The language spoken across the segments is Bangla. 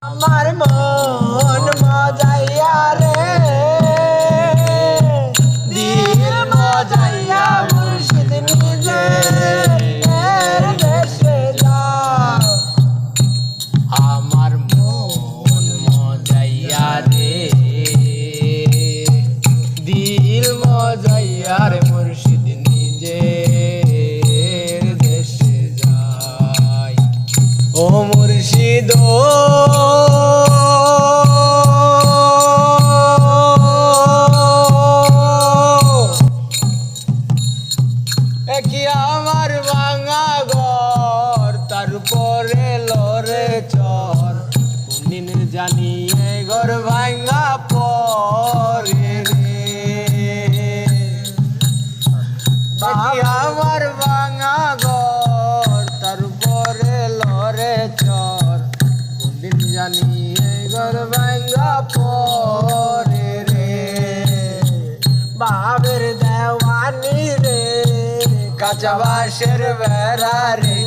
আমার মন মজাইয়া রে দিল মজাইয়া মুর্শিদ নিজে দেশে যাও। আমার মন মজাইয়া রে দিল মজাইয়া রে মুর্শিদ নিজে দেশে যায়। ও মুর্শিদ কি আমার ভাঙা ঘর তার উপরে লরে চর কোনদিন জানি এ ঘর ভাঙা পরে রে। কি আমার ভাঙা ঘর তার উপরে লরে চর কোনদিন জানি এ ঘর ভাঙা পরে রে। বাবের দেওয়ানি রে কাঁচা বাঁশের বেড়া রে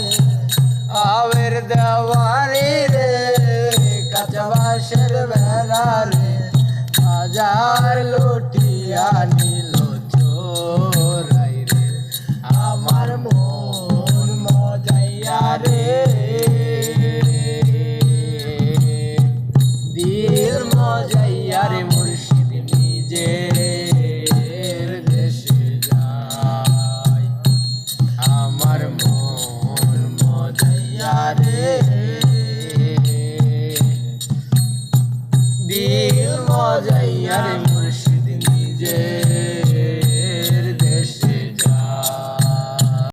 আবের দেওয়া